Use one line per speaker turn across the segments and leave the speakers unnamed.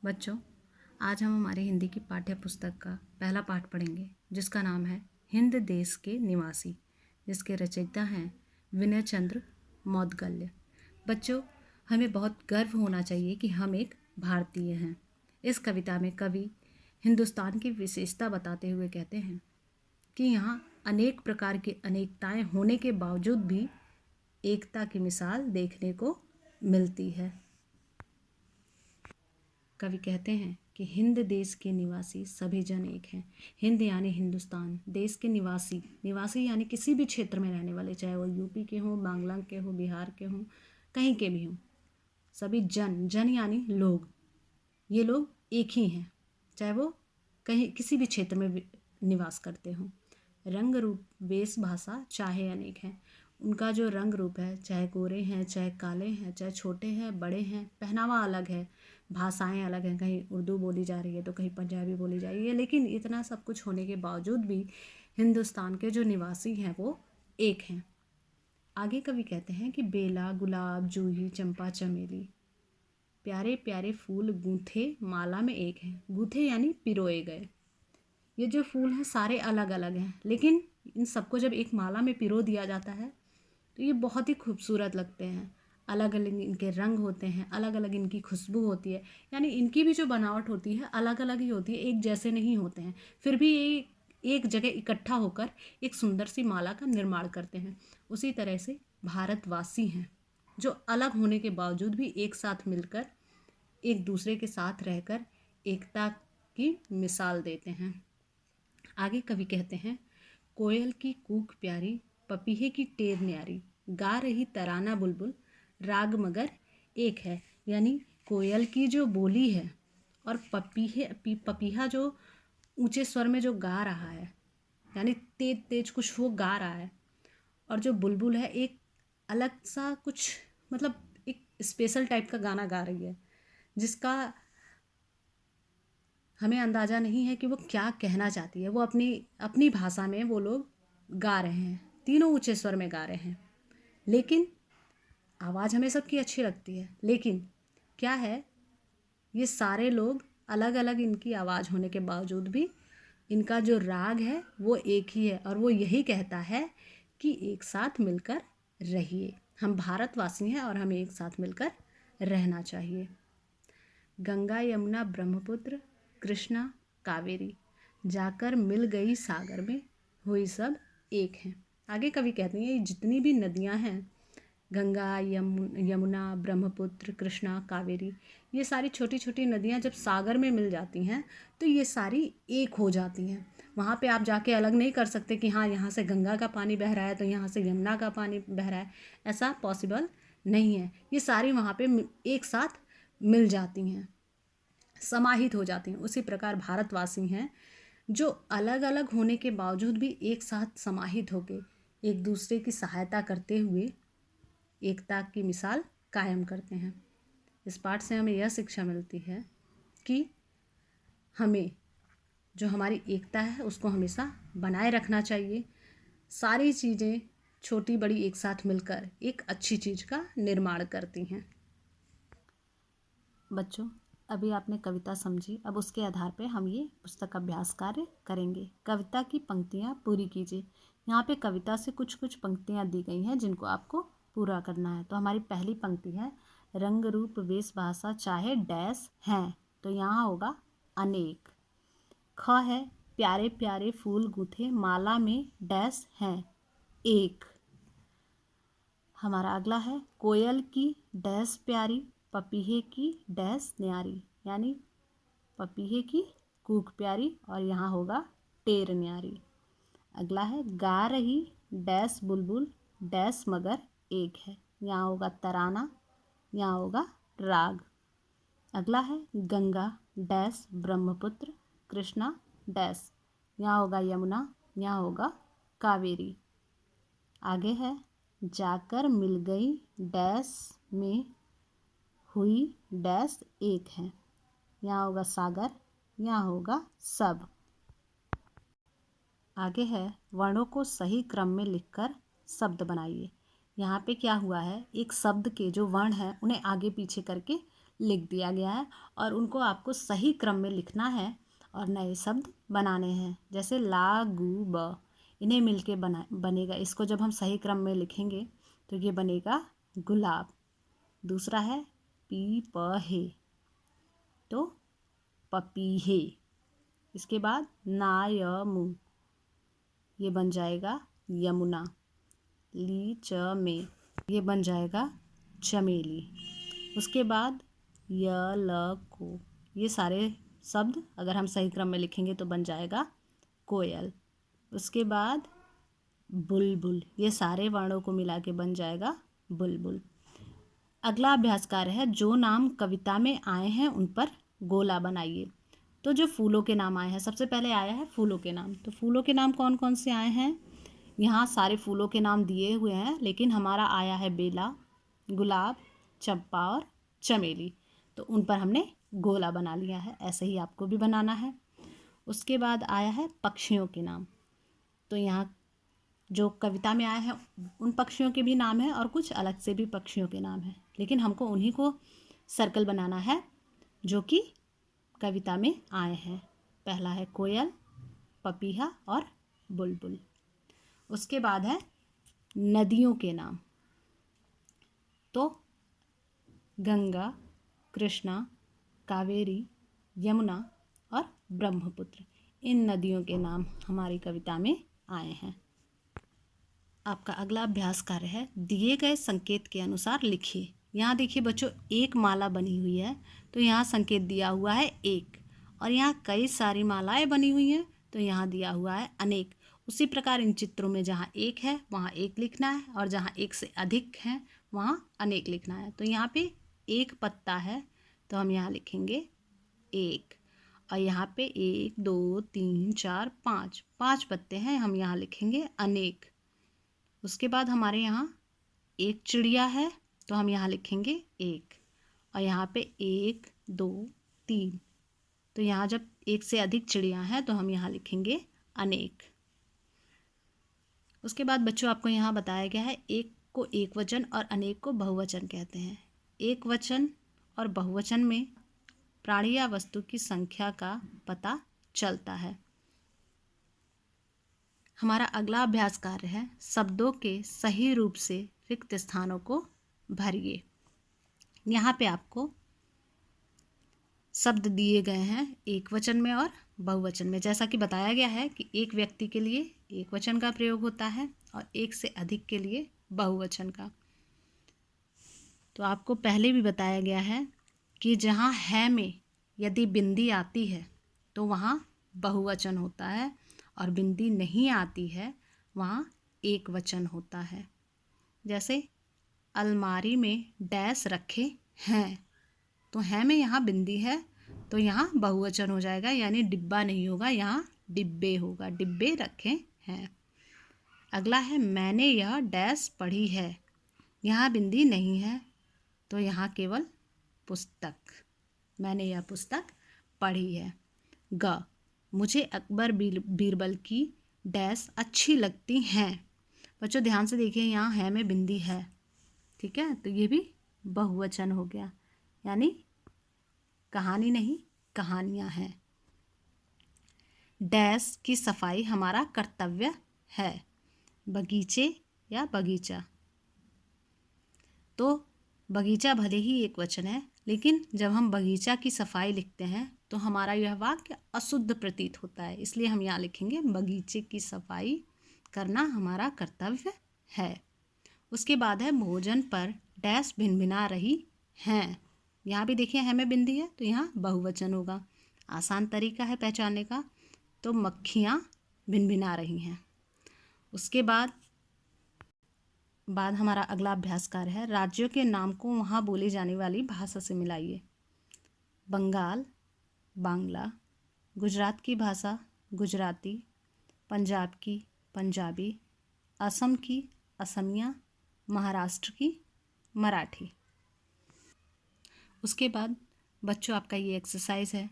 बच्चों, आज हम हमारे हिंदी की पाठ्य पुस्तक का पहला पाठ पढ़ेंगे जिसका नाम है हिंद देश के निवासी, जिसके रचयिता हैं विनय चंद्र मौदगल्य। बच्चों, हमें बहुत गर्व होना चाहिए कि हम एक भारतीय हैं। इस कविता में कवि हिंदुस्तान की विशेषता बताते हुए कहते हैं कि यहाँ अनेक प्रकार की अनेकताएं होने के बावजूद भी एकता की मिसाल देखने को मिलती है। कवि कहते हैं कि हिंद देश के निवासी सभी जन एक हैं। हिंद यानी हिंदुस्तान, देश के निवासी, निवासी यानी किसी भी क्षेत्र में रहने वाले, चाहे वो यूपी के हों, बांग्ला के हों, बिहार के हों, कहीं के भी हों, सभी जन, जन यानी लोग, ये लोग एक ही हैं, चाहे वो कहीं किसी भी क्षेत्र में निवास करते हों। रंग रूप वेश भाषा चाहे अनेक हैं। उनका जो रंग रूप है, चाहे गोरे हैं, चाहे काले हैं, चाहे छोटे हैं, बड़े हैं, पहनावा अलग है, भाषाएं अलग हैं, कहीं उर्दू बोली जा रही है तो कहीं पंजाबी बोली जा रही है, लेकिन इतना सब कुछ होने के बावजूद भी हिंदुस्तान के जो निवासी हैं वो एक हैं। आगे कवि कहते हैं कि बेला, गुलाब, जूही, चंपा, चमेली, प्यारे प्यारे फूल गूंथे माला में एक हैं। गूंथे यानी पिरोए गए। ये जो फूल हैं सारे अलग अलग हैं, लेकिन इन सबको जब एक माला में पिरो दिया जाता है तो ये बहुत ही खूबसूरत लगते हैं। अलग अलग इनके रंग होते हैं, अलग अलग इनकी खुशबू होती है, यानी इनकी भी जो बनावट होती है अलग अलग ही होती है, एक जैसे नहीं होते हैं। फिर भी ये एक जगह इकट्ठा होकर एक सुंदर सी माला का निर्माण करते हैं। उसी तरह से भारतवासी हैं जो अलग होने के बावजूद भी एक साथ मिलकर एक दूसरे के साथ रहकर एकता की मिसाल देते हैं। आगे कवि कहते हैं, कोयल की कूक प्यारी, पपीहे की टेर न्यारी, गा रही तराना बुलबुल, राग मगर एक है। यानी कोयल की जो बोली है और पपीहा जो ऊंचे स्वर में जो गा रहा है, यानी तेज तेज कुछ वो गा रहा है, और जो बुलबुल है एक अलग सा कुछ, मतलब एक स्पेशल टाइप का गाना गा रही है, जिसका हमें अंदाज़ा नहीं है कि वो क्या कहना चाहती है। वो अपनी अपनी भाषा में वो लोग गा रहे हैं, तीनों ऊंचे स्वर में गा रहे हैं, लेकिन आवाज़ हमें सबकी अच्छी लगती है। लेकिन क्या है, ये सारे लोग अलग अलग इनकी आवाज़ होने के बावजूद भी इनका जो राग है वो एक ही है, और वो यही कहता है कि एक साथ मिलकर रहिए। हम भारतवासी हैं और हमें एक साथ मिलकर रहना चाहिए। गंगा यमुना ब्रह्मपुत्र कृष्णा कावेरी, जाकर मिल गई सागर में, हुई सब एक हैं। आगे कवि कहते हैं ये जितनी भी नदियां हैं, गंगा, यमुना, ब्रह्मपुत्र, कृष्णा, कावेरी, ये सारी छोटी छोटी नदियां जब सागर में मिल जाती हैं तो ये सारी एक हो जाती हैं। वहाँ पे आप जाके अलग नहीं कर सकते कि हाँ यहाँ से गंगा का पानी बह रहा है तो यहाँ से यमुना का पानी बह रहा है, ऐसा पॉसिबल नहीं है। ये सारी वहाँ पे एक साथ मिल जाती हैं, समाहित हो जाती हैं। उसी प्रकार भारतवासी हैं जो अलग अलग होने के बावजूद भी एक साथ समाहित होकर एक दूसरे की सहायता करते हुए एकता की मिसाल कायम करते हैं। इस पाठ से हमें यह शिक्षा मिलती है कि हमें जो हमारी एकता है उसको हमेशा बनाए रखना चाहिए। सारी चीज़ें छोटी बड़ी एक साथ मिलकर एक अच्छी चीज़ का निर्माण करती हैं। बच्चों, अभी आपने कविता समझी, अब उसके आधार पे हम ये पुस्तक अभ्यास कार्य करेंगे। कविता की पंक्तियाँ पूरी कीजिए। यहाँ पे कविता से कुछ कुछ पंक्तियाँ दी गई हैं जिनको आपको पूरा करना है। तो हमारी पहली पंक्ति है, रंग रूप वेश भाषा चाहे डैश हैं, तो यहाँ होगा अनेक। ख है, प्यारे प्यारे फूल गूथे माला में डैश हैं, एक। हमारा अगला है, कोयल की डैश प्यारी, पपीहे की डैश न्यारी, यानी पपीहे की कूक प्यारी और यहाँ होगा टेर न्यारी। अगला है, गा रही डैश बुलबुल डैश मगर एक है, यहाँ होगा तराना, यहाँ होगा राग। अगला है, गंगा डैश ब्रह्मपुत्र कृष्णा डैश, यहाँ होगा यमुना, यहाँ होगा कावेरी। आगे है, जाकर मिल गई डैश में, हुई डैश एक है, यहाँ होगा सागर, यहाँ होगा सब। आगे है, वर्णों को सही क्रम में लिखकर शब्द बनाइए। यहाँ पे क्या हुआ है, एक शब्द के जो वर्ण हैं उन्हें आगे पीछे करके लिख दिया गया है और उनको आपको सही क्रम में लिखना है और नए शब्द बनाने हैं। जैसे ला गू ब, इन्हें मिलके बनेगा। इसको जब हम सही क्रम में लिखेंगे तो ये बनेगा गुलाब। दूसरा है पी प हे, तो पपीहे। इसके बाद ना य मु, ये बन जाएगा यमुना। ली च में, ये बन जाएगा चमेली। उसके बाद य ल को, ये सारे शब्द अगर हम सही क्रम में लिखेंगे तो बन जाएगा कोयल। उसके बाद बुलबुल, ये सारे वर्णों को मिला के बन जाएगा बुलबुल। अगला अभ्यास कार्य है, जो नाम कविता में आए हैं उन पर गोला बनाइए। तो जो फूलों के नाम आए हैं, सबसे पहले आया है फूलों के नाम। तो फूलों के नाम कौन कौन से आए हैं? यहाँ सारे फूलों के नाम दिए हुए हैं, लेकिन हमारा आया है बेला, गुलाब, चंपा और चमेली। तो उन पर हमने गोला बना लिया है। ऐसे ही आपको भी बनाना है। उसके बाद आया है पक्षियों के नाम। तो यहाँ जो कविता में आए हैं उन पक्षियों के भी नाम हैं और कुछ अलग से भी पक्षियों के नाम हैं, लेकिन हमको उन्हीं को सर्कल बनाना है जो कि कविता में आए हैं। पहला है कोयल, पपीहा और बुलबुल। उसके बाद है नदियों के नाम। तो गंगा, कृष्णा, कावेरी, यमुना और ब्रह्मपुत्र, इन नदियों के नाम हमारी कविता में आए हैं। आपका अगला अभ्यास कार्य है, दिए गए संकेत के अनुसार लिखिए। यहाँ देखिए बच्चों, एक माला बनी हुई है तो यहाँ संकेत दिया हुआ है एक, और यहाँ कई सारी मालाएं बनी हुई हैं तो यहाँ दिया हुआ है अनेक। उसी प्रकार इन चित्रों में जहाँ एक है वहाँ एक लिखना है, और जहाँ एक से अधिक है वहाँ अनेक लिखना है। तो यहाँ पे एक पत्ता है तो हम यहाँ लिखेंगे एक, और यहाँ पे 1 2 3 4 5 5 पत्ते हैं, हम यहाँ लिखेंगे अनेक। उसके बाद हमारे यहाँ एक चिड़िया है तो हम यहाँ लिखेंगे एक, और यहाँ पे 1 2 3, तो यहाँ जब एक से अधिक चिड़िया हैं तो हम यहाँ लिखेंगे अनेक। उसके बाद बच्चों आपको यहाँ बताया गया है, एक को एक वचन और अनेक को बहुवचन कहते हैं। एक वचन और बहुवचन में प्राणी या वस्तु की संख्या का पता चलता है। हमारा अगला अभ्यास कार्य है, शब्दों के सही रूप से रिक्त स्थानों को भरिए। यहाँ पे आपको शब्द दिए गए हैं एक वचन में और बहुवचन में। जैसा कि बताया गया है कि एक व्यक्ति के लिए एक वचन का प्रयोग होता है और एक से अधिक के लिए बहुवचन का। तो आपको पहले भी बताया गया है कि जहाँ है में यदि बिंदी आती है तो वहाँ बहुवचन होता है, और बिंदी नहीं आती है वहाँ एक वचन होता है। जैसे अलमारी में डैश रखे हैं, तो है में यहाँ बिंदी है तो यहाँ बहुवचन हो जाएगा, यानी डिब्बा नहीं होगा, यहाँ डिब्बे होगा, डिब्बे रखे हैं। अगला है मैंने यह डैश पढ़ी है, यहाँ बिंदी नहीं है तो यहाँ केवल पुस्तक, मैंने यह पुस्तक पढ़ी है। ग, मुझे अकबर बीरबल की डैश अच्छी लगती हैं। बच्चों ध्यान से देखिए, यहाँ है में बिंदी है, ठीक है, तो ये भी बहुवचन हो गया, यानी कहानी नहीं कहानियाँ हैं। डैश की सफाई हमारा कर्तव्य है, बगीचे या बगीचा। तो बगीचा भले ही एक वचन है, लेकिन जब हम बगीचा की सफाई लिखते हैं तो हमारा यह वाक्य अशुद्ध प्रतीत होता है, इसलिए हम यहाँ लिखेंगे बगीचे की सफाई करना हमारा कर्तव्य है। उसके बाद है भोजन पर डैश भिनभिना रही हैं। यहाँ भी देखिए है में बिंदी है तो यहाँ बहुवचन होगा। आसान तरीका है पहचानने का, तो मक्खियाँ भिनभिना रही हैं। उसके बाद हमारा अगला अभ्यास कार्य है, राज्यों के नाम को वहाँ बोली जाने वाली भाषा से मिलाइए। बंगाल बांग्ला, गुजरात की भाषा गुजराती, पंजाब की पंजाबी, असम की असमिया, महाराष्ट्र की मराठी। उसके बाद बच्चों आपका ये एक्सरसाइज है,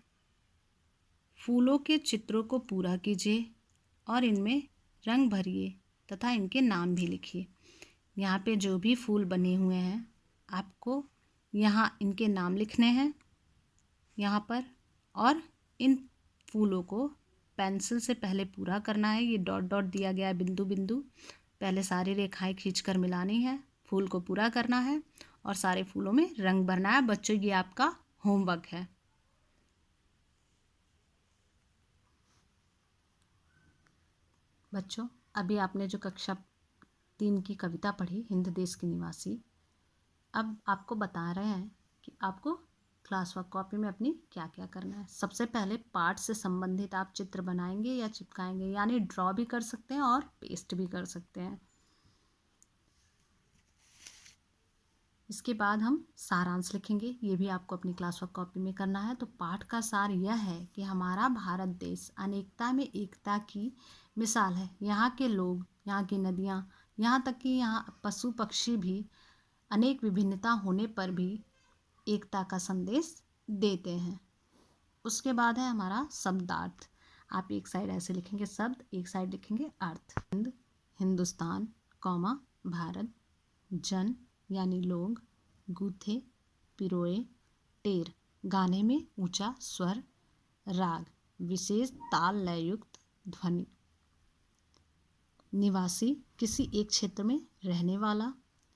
फूलों के चित्रों को पूरा कीजिए और इनमें रंग भरिए तथा इनके नाम भी लिखिए। यहाँ पे जो भी फूल बने हुए हैं आपको यहाँ इनके नाम लिखने हैं यहाँ पर, और इन फूलों को पेंसिल से पहले पूरा करना है। ये डॉट डॉट दिया गया है, बिंदु बिंदु, पहले सारी रेखाएं खींचकर मिलानी है, फूल को पूरा करना है और सारे फूलों में रंग भरना है। बच्चों, ये आपका होमवर्क है। बच्चों, अभी आपने जो कक्षा 3 की कविता पढ़ी, हिंद देश के निवासी, अब आपको बता रहे हैं कि आपको क्लास वर्क कॉपी में अपनी क्या क्या करना है। सबसे पहले पाठ से संबंधित आप चित्र बनाएंगे या चिपकाएंगे, यानी ड्रॉ भी कर सकते हैं और पेस्ट भी कर सकते हैं। इसके बाद हम सारांश लिखेंगे, ये भी आपको अपनी क्लास वर्क कॉपी में करना है। तो पाठ का सार यह है कि हमारा भारत देश अनेकता में एकता की मिसाल है। यहाँ के लोग, यहाँ की नदियाँ, यहाँ तक कि यहाँ पशु पक्षी भी अनेक विभिन्नता होने पर भी एकता का संदेश देते हैं। उसके बाद है हमारा शब्दार्थ। आप एक साइड ऐसे लिखेंगे शब्द, एक साइड लिखेंगे अर्थ। हिंद, हिंदुस्तान, कौमा, भारत, जन यानी लोग, गूथे, पिरोए, टेर गाने में ऊंचा स्वर, राग विशेष ताल लय युक्त ध्वनि, निवासी किसी एक क्षेत्र में रहने वाला,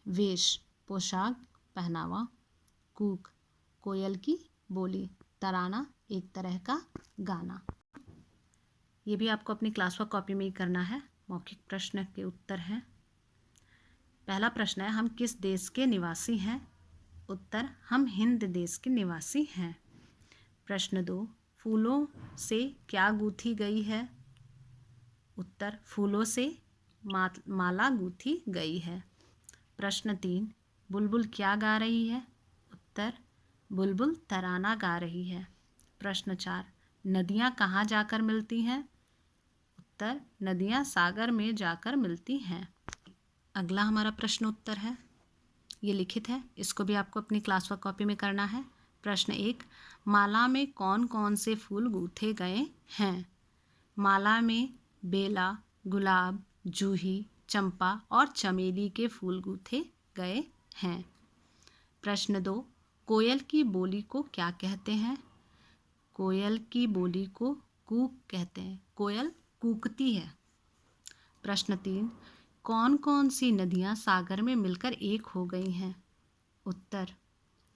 वेश पोशाक पहनावा, कूक कोयल की बोली, तराना एक तरह का गाना। ये भी आपको अपनी क्लास वर्क कॉपी में ही करना है। मौखिक प्रश्न के उत्तर हैं। पहला प्रश्न है, हम किस देश के निवासी हैं? उत्तर, हम हिंद देश के निवासी हैं। प्रश्न 2, फूलों से क्या गूंथी गई है? उत्तर, फूलों से माला गूंथी गई है। प्रश्न 3, बुलबुल क्या गा रही है? उत्तर, बुलबुल तराना गा रही है। प्रश्न 4, नदियाँ कहाँ जाकर मिलती हैं? उत्तर, नदियाँ सागर में जाकर मिलती हैं। अगला हमारा प्रश्न उत्तर है, ये लिखित है, इसको भी आपको अपनी क्लास वर्क कॉपी में करना है। प्रश्न 1, माला में कौन कौन से फूल गूंथे गए हैं? माला में बेला, गुलाब, जूही, चंपा और चमेली के फूल गूंथे गए हैं। प्रश्न 2, कोयल की बोली को क्या कहते हैं? कोयल की बोली को कूक कहते हैं। कोयल कूकती है। प्रश्न 3, कौन कौन सी नदियाँ सागर में मिलकर एक हो गई हैं? उत्तर,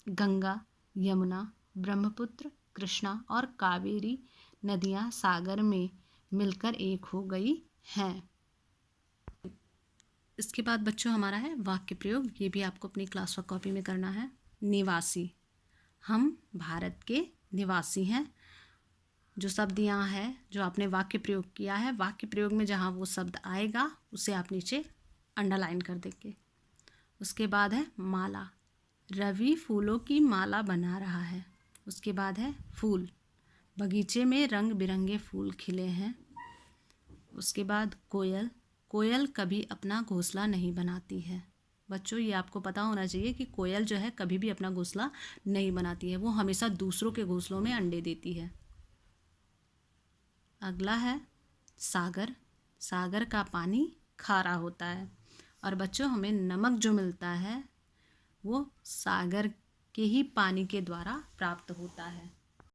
गंगा, यमुना, ब्रह्मपुत्र, कृष्णा और कावेरी नदियाँ सागर में मिलकर एक हो गई हैं। इसके बाद बच्चों हमारा है वाक्य प्रयोग, ये भी आपको अपनी क्लास वर्क कॉपी में करना है। निवासी, हम भारत के निवासी हैं। जो शब्द यहाँ है, जो आपने वाक्य प्रयोग किया है, वाक्य प्रयोग में जहाँ वो शब्द आएगा उसे आप नीचे अंडरलाइन कर देंगे। उसके बाद है माला, रवि फूलों की माला बना रहा है। उसके बाद है फूल, बगीचे में रंग बिरंगे फूल खिले हैं। उसके बाद कोयल, कोयल कभी अपना घोंसला नहीं बनाती है। बच्चों, ये आपको पता होना चाहिए कि कोयल जो है कभी भी अपना घोंसला नहीं बनाती है, वो हमेशा दूसरों के घोंसलों में अंडे देती है। अगला है सागर, सागर का पानी खारा होता है। और बच्चों, हमें नमक जो मिलता है वो सागर के ही पानी के द्वारा प्राप्त होता है।